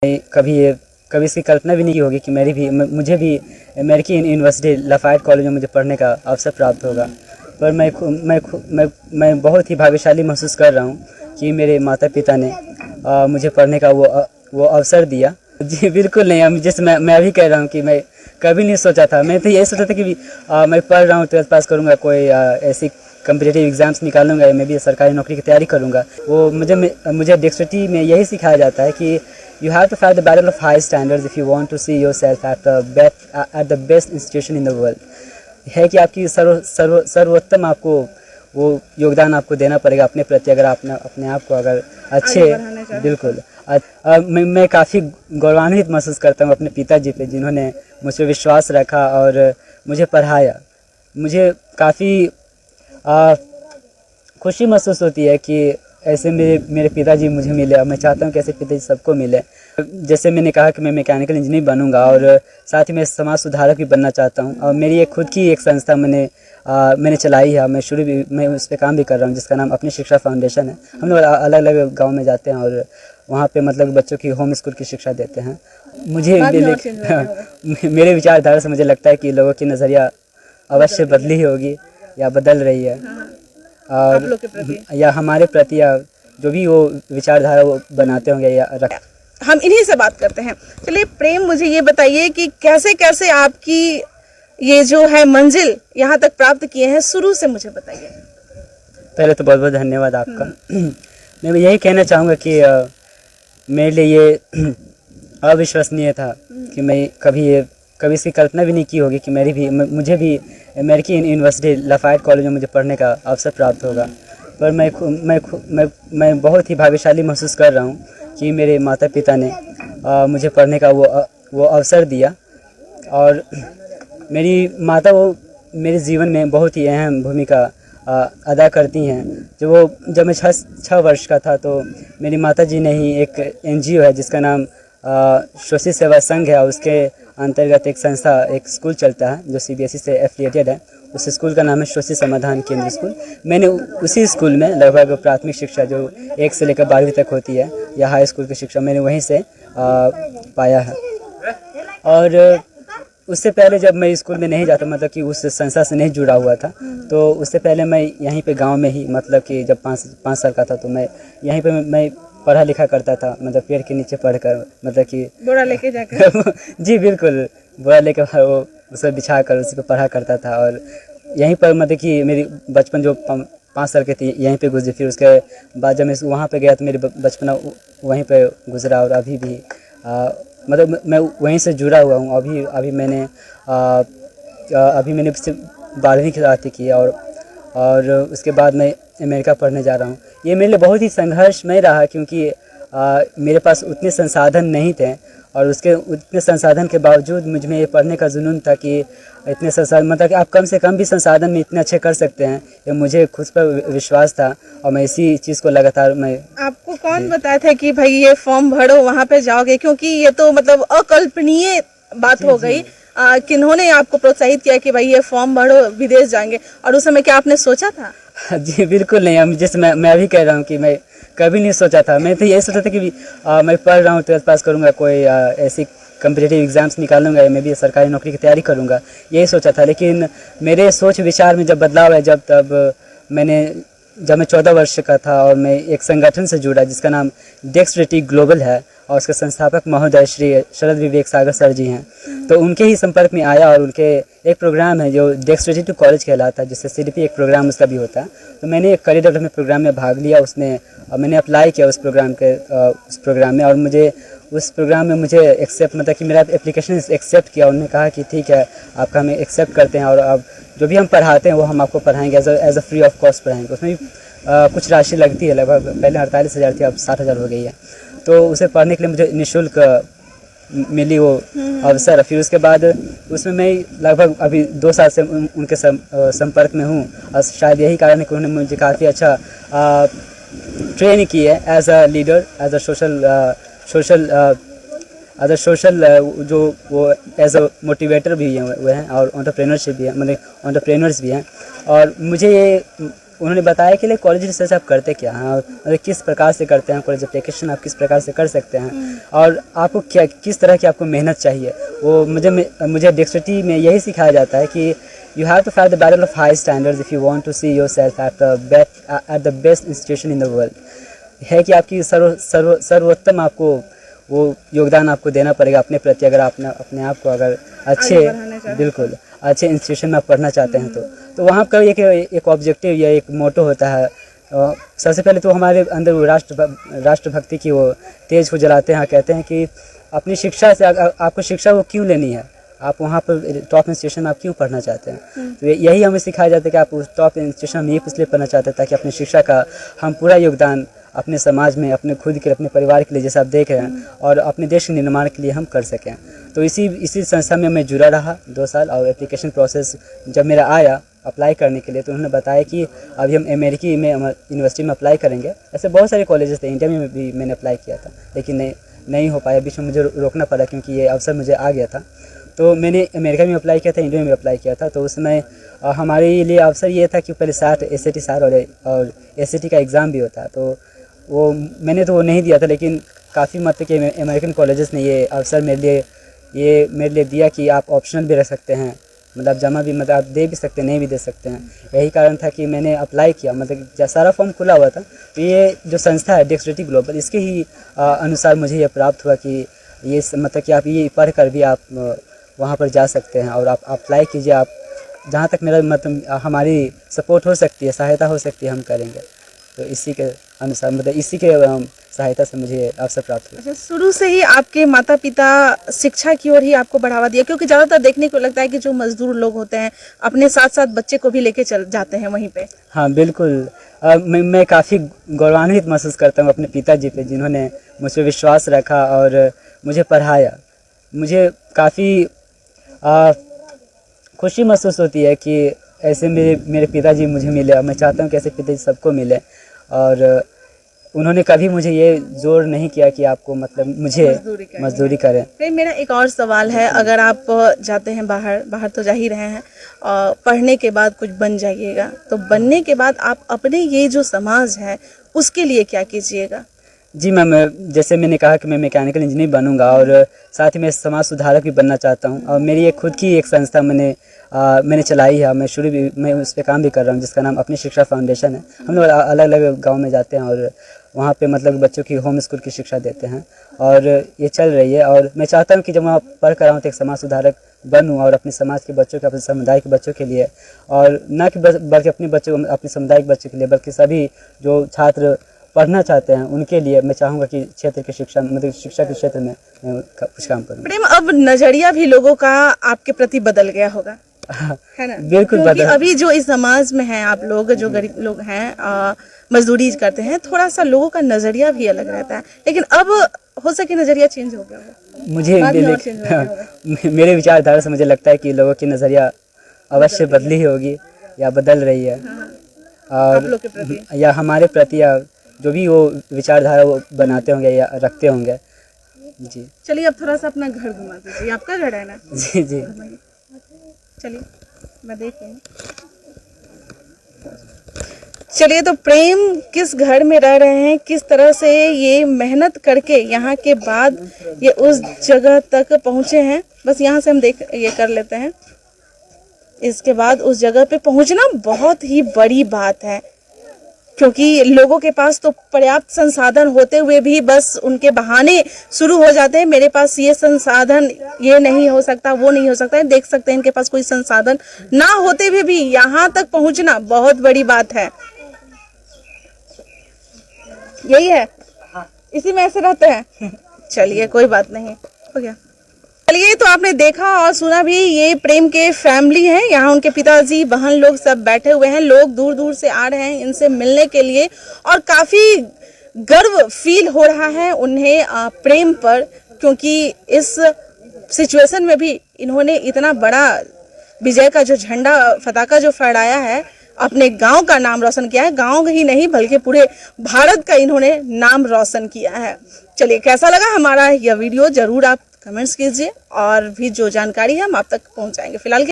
कभी इसकी कल्पना भी नहीं की होगी कि मुझे भी अमेरिकी यूनिवर्सिटी लाफायट कॉलेज में मुझे पढ़ने का अवसर प्राप्त होगा। पर मैं बहुत ही भाग्यशाली महसूस कर रहा हूँ कि मेरे माता पिता ने मुझे पढ़ने का वो अवसर दिया। जी बिल्कुल नहीं, अब जैसे मैं अभी कह रहा हूँ कि मैं कभी नहीं सोचा था। मैं तो यही सोचा था कि मैं पढ़ रहा हूँ, 12th पास करूँगा, कोई ऐसी कम्पिटिटिव एग्ज़ाम्स निकालूंगा या मैं भी सरकारी नौकरी की तैयारी करूँगा। वो मुझे डेक्स्ट्रिटी में यही सिखाया जाता है कि you have to fight the battle of high standards if you want to see yourself at the best institution in the world. है कि आपकी सर्वोत्तम आपको वो योगदान आपको देना पड़ेगा अपने प्रति, अगर अपने आप को अगर अच्छे बिल्कुल। मैं काफ़ी गौरवान्वित महसूस करता हूँ अपने पिताजी पे, जिन्होंने मुझ पर विश्वास रखा और मुझे पढ़ाया। मुझे काफ़ी खुशी महसूस होती है कि ऐसे मेरे पिताजी मुझे मिले और मैं चाहता हूँ कि ऐसे पिताजी सबको मिले। जैसे मैंने कहा कि मैं मैकेनिकल इंजीनियर बनूंगा और साथ ही मैं समाज सुधारक भी बनना चाहता हूँ। और मेरी एक खुद की एक संस्था मैंने चलाई है, मैं उस पर काम भी कर रहा हूँ, जिसका नाम अपनी शिक्षा फाउंडेशन है। हम लोग अलग अलग गाँव में जाते हैं और वहाँ पे मतलब बच्चों की होम स्कूल की शिक्षा देते हैं। मेरे विचारधारा से मुझे लगता है कि लोगों की नज़रिया अवश्य बदली होगी या बदल रही है। और या हमारे प्रति या जो भी वो विचारधारा वो बनाते होंगे या हम इन्हीं से बात करते हैं। चलिए प्रेम, मुझे ये बताइए कि कैसे कैसे आपकी ये जो है मंजिल यहाँ तक प्राप्त किए हैं, शुरू से मुझे बताइए। पहले तो बहुत बहुत धन्यवाद आपका। मैं यही कहना चाहूँगा कि मेरे लिए ये अविश्वसनीय था कि मैं कभी इसकी कल्पना भी नहीं की होगी कि मुझे भी अमेरिकी यूनिवर्सिटी लाफायट कॉलेज में मुझे पढ़ने का अवसर प्राप्त होगा। पर मैं बहुत ही भाग्यशाली महसूस कर रहा हूँ कि मेरे माता पिता ने मुझे पढ़ने का वो अवसर दिया। और मेरी माता वो मेरे जीवन में बहुत ही अहम भूमिका अदा करती हैं। जब मैं 6 वर्ष का था तो मेरी माताजी ने ही एक NGO है जिसका नाम शोषित सेवा संघ है, और उसके अंतर्गत एक संस्था, एक स्कूल चलता है जो CBSE से एफिलिएटेड है। उस स्कूल का नाम है शोषित समाधान केंद्र स्कूल। मैंने उसी स्कूल में लगभग प्राथमिक शिक्षा जो 1 से लेकर 12वीं तक होती है या हाई स्कूल की शिक्षा मैंने वहीं से पाया है। और उससे पहले जब मैं स्कूल में नहीं जाता, मतलब कि उस संस्था से नहीं जुड़ा हुआ था, तो उससे पहले मैं यहीं पे गांव में ही, मतलब कि जब 5 साल का था तो मैं यहीं पे मैं पढ़ा लिखा करता था, मतलब पेड़ के नीचे पढ़कर, मतलब कि बोरा लेके जाकर जी बिल्कुल, बोरा लेकर वो उसे बिछा कर उसी पर पढ़ा करता था। और यहीं पर मतलब कि मेरी बचपन जो 5 साल की थी यहीं पे गुजरी। फिर उसके बाद जब मैं वहाँ पे गया तो मेरी बचपना वहीं पे गुजरा। और अभी भी मतलब मैं वहीं से जुड़ा हुआ हूँ। अभी मैंने 12वीं की रात की और उसके बाद मैं अमेरिका पढ़ने जा रहा हूँ। ये मेरे लिए बहुत ही संघर्षमय रहा, क्योंकि मेरे पास उतने संसाधन नहीं थे, और उतने संसाधन के बावजूद मुझ में ये पढ़ने का जुनून था कि इतने संसाधन, मतलब कि आप कम से कम भी संसाधन में इतने अच्छे कर सकते हैं, ये मुझे खुद पर विश्वास था। और मैं इसी चीज़ को लगातार आपको कौन बताया था कि भाई ये फॉर्म भरो, वहाँ पे जाओगे? क्योंकि ये तो मतलब अकल्पनीय बात हो गई। किन्होंने आपको प्रोत्साहित किया कि भाई ये फॉर्म भरो, विदेश जाएंगे? और उस समय क्या आपने सोचा था? जी बिल्कुल नहीं, अब जैसे मैं अभी कह रहा हूँ कि मैं कभी नहीं सोचा था। मैं तो यही सोचा था कि मैं पढ़ रहा हूँ, 12th पास करूँगा, कोई ऐसी कम्पिटिटिव एग्ज़ाम्स निकालूंगा या मैं भी सरकारी नौकरी की तैयारी करूँगा, यही सोचा था। लेकिन मेरे सोच विचार में जब बदलाव है, जब मैं 14 वर्ष का था और मैं एक संगठन से जुड़ा जिसका नाम डेक्स्ट्रिटी ग्लोबल है, और उसके संस्थापक महोदय श्री शरद विवेक सागर सर जी हैं। तो उनके ही संपर्क में आया, और उनके एक प्रोग्राम है जो डेक्स्ट्रिटी टू कॉलेज कहलाता है, जिससे CDP एक प्रोग्राम उसका भी होता है। तो मैंने एक करियर डेवलपमेंट प्रोग्राम में भाग लिया, उसमें मैंने अप्लाई किया उस प्रोग्राम में, और मुझे उस प्रोग्राम में मुझे एक्सेप्ट, मतलब कि मेरा एप्लीकेशन एक्सेप्ट किया। उन्होंने कहा कि ठीक है, आपका हम एक्सेप्ट करते हैं, और अब जो भी हम पढ़ाते हैं वो हम आपको पढ़ाएंगे, as a free of cost पढ़ाएंगे। उसमें भी कुछ राशि लगती है, लगभग पहले 48,000 थी, अब 60,000 हो गई है। तो उसे पढ़ने के लिए मुझे निःशुल्क मिली वो अवसर। फिर उसके बाद उसमें मैं लगभग अभी 2 साल से उनके संपर्क में हूँ, और शायद यही कारण है कि उन्होंने मुझे काफ़ी अच्छा ट्रेन की है as a leader, as a social जो वो एज अ मोटिवेटर भी हैं वो हैं, और एंटरप्रेन्योरशिप भी है, मतलब एंटरप्रेन्योर्स भी हैं। और मुझे ये उन्होंने बताया कि कॉलेज रिसर्च आप करते क्या हैं और किस प्रकार से करते हैं, कॉलेज एप्लीकेशन आप किस प्रकार से कर सकते हैं और आपको क्या किस तरह की आपको मेहनत चाहिए। वो मुझे डेक्स्ट्रिटी में यही सिखाया जाता है कि you have to fight the battle of high standards if you want to see yourself at the best institution in the world। है कि आपकी सर्वोत्तम आपको वो योगदान आपको देना पड़ेगा अपने प्रति, अगर आप अपने आप को अगर बिल्कुल अच्छे इंस्टीट्यूशन में आप पढ़ना चाहते हैं तो वहाँ का एक ऑब्जेक्टिव या एक मोटो होता है। सबसे पहले तो हमारे अंदर वो राष्ट्रभक्ति की वो तेज को जलाते हैं। कहते हैं कि अपनी शिक्षा से आपको शिक्षा वो क्यों लेनी है, आप वहाँ पर टॉप इंस्टीट्यूशन में आप क्यों पढ़ना चाहते हैं। तो यही हमें सिखाया जाता है कि आप उस टॉप इंस्टीट्यूशन में इसलिए पढ़ना चाहते हैं ताकि अपनी शिक्षा का हम पूरा योगदान अपने समाज में, अपने खुद के, अपने परिवार के लिए जैसे आप देख रहे हैं और अपने देश के निर्माण के लिए हम कर सकें। तो इसी संस्था में मैं जुड़ा रहा 2 साल और एप्लीकेशन प्रोसेस जब मेरा आया अप्लाई करने के लिए तो उन्होंने बताया कि अभी हम अमेरिकी में यूनिवर्सिटी में अप्लाई करेंगे। ऐसे बहुत सारे कॉलेजेस थे, इंडिया में भी मैंने अप्लाई किया था लेकिन नहीं हो पाया, बीच में मुझे रोकना पड़ा क्योंकि ये अवसर मुझे आ गया था। तो मैंने अमेरिका में अप्लाई किया था, इंडिया में अप्लाई किया था। तो उसमें हमारे लिए अवसर ये था कि पहले SAT SAR और SAT का एग्ज़ाम भी होता है। तो वो मैंने तो वो नहीं दिया था, लेकिन काफ़ी मतलब कि अमेरिकन कॉलेजेस ने ये अवसर मेरे लिए दिया कि आप ऑप्शनल भी रख सकते हैं, मतलब जमा भी मतलब आप दे भी सकते हैं, नहीं भी दे सकते हैं। यही कारण था कि मैंने अप्लाई किया, मतलब जब सारा फॉर्म खुला हुआ था तो ये जो संस्था है डेक्स्ट्रिटी ग्लोबल, इसके ही अनुसार मुझे ये प्राप्त हुआ कि ये मतलब कि आप ये पढ़ कर भी आप वहाँ पर जा सकते हैं और आप अप्लाई कीजिए। आप जहाँ तक मेरा मतलब हमारी सपोर्ट हो सकती है, सहायता हो सकती है, हम करेंगे। तो इसी के अनुसार मतलब इसी के सहायता से मुझे अवसर प्राप्त हुआ। अच्छा, शुरू से ही आपके माता पिता शिक्षा की ओर ही आपको बढ़ावा दिया? क्योंकि ज़्यादातर देखने को लगता है कि जो मजदूर लोग होते हैं अपने साथ साथ बच्चे को भी लेके चल जाते हैं वहीं पे। हाँ बिल्कुल, मैं काफ़ी गौरवान्वित महसूस करता हूँ अपने पिताजी पे, जिन्होंने मुझ पर विश्वास रखा और मुझे पढ़ाया। मुझे काफ़ी खुशी महसूस होती है कि ऐसे मेरे पिताजी मुझे मिले। मैं चाहता हूँ कि ऐसे पिताजी सबको मिले और उन्होंने कभी मुझे ये जोर नहीं किया कि आपको मतलब मुझे मजदूरी करें। फिर मेरा एक और सवाल है, अगर आप जाते हैं बाहर तो जा ही रहे हैं और पढ़ने के बाद कुछ बन जाइएगा, तो बनने के बाद आप अपने ये जो समाज है उसके लिए क्या कीजिएगा? जी मैम, जैसे मैंने कहा कि मैं मैकेनिकल इंजीनियर बनूंगा और साथ ही मैं समाज सुधारक भी बनना चाहता हूं और मेरी खुद की एक संस्था मैंने चलाई है। मैं उस पर काम भी कर रहा हूं जिसका नाम अपनी शिक्षा फाउंडेशन है। हम लोग अलग अलग गांव में जाते हैं और वहाँ पे मतलब बच्चों की होम स्कूल की शिक्षा देते हैं और ये चल रही है। और मैं चाहता हूँ कि जब वहाँ पढ़ कर आऊँ तो एक समाज सुधारक बनूँ और अपने समाज के बच्चों के, अपने समुदाय के बच्चों के लिए, और न कि बल्कि अपने बच्चों, अपने समुदाय के बच्चों के लिए, बल्कि सभी जो छात्र पढ़ना चाहते हैं उनके लिए मैं चाहूँगा कि क्षेत्र की शिक्षा, मतलब शिक्षा के क्षेत्र में कुछ काम करूँ। प्रेम, अब नजरिया भी लोगों का आपके प्रति बदल गया होगा, है ना? बिल्कुल बदल। अभी जो इस समाज में हैं आप लोग, जो गरीब लोग हैं, मजदूरी करते हैं, थोड़ा सा लोगों का नजरिया भी अलग रहता है, लेकिन अब हो सके नजरिया चेंज हो गया होगा। मेरे विचारधारा से मुझे लगता है कि लोगों की नजरिया अवश्य बदली ही होगी या बदल रही है। और आप लोग के प्रति या हमारे प्रति या जो भी वो विचारधारा वो बनाते होंगे या रखते होंगे। जी चलिए, अब थोड़ा सा अपना घर घुमा दीजिए। आपका घर है ना? जी जी चलिए, मैं देख रही हूँ। चलिए, तो प्रेम किस घर में रह रहे हैं, किस तरह से ये मेहनत करके यहाँ के बाद ये उस जगह तक पहुँचे हैं, बस यहाँ से हम ये कर लेते हैं। इसके बाद उस जगह पे पहुँचना बहुत ही बड़ी बात है, क्योंकि लोगों के पास तो पर्याप्त संसाधन होते हुए भी बस उनके बहाने शुरू हो जाते हैं। मेरे पास ये संसाधन, ये नहीं हो सकता, वो नहीं हो सकता। देख सकते हैं इनके पास कोई संसाधन ना होते हुए भी यहाँ तक पहुँचना बहुत बड़ी बात है। यही है, इसी में ऐसे रहते हैं। चलिए, कोई बात नहीं, हो गया। चलिए, तो आपने देखा और सुना भी, ये प्रेम के फैमिली हैं। यहाँ उनके पिताजी, बहन लोग सब बैठे हुए हैं। लोग दूर दूर से आ रहे हैं इनसे मिलने के लिए और काफ़ी गर्व फील हो रहा है उन्हें प्रेम पर, क्योंकि इस सिचुएशन में भी इन्होंने इतना बड़ा विजय का जो झंडा, पताका जो फहराया है, अपने गांव का नाम रोशन किया है। गांव ही नहीं बल्कि पूरे भारत का इन्होंने नाम रोशन किया है। चलिए, कैसा लगा हमारा यह वीडियो, जरूर आप कमेंट्स कीजिए और भी जो जानकारी है हम आप तक पहुंचाएंगे। फिलहाल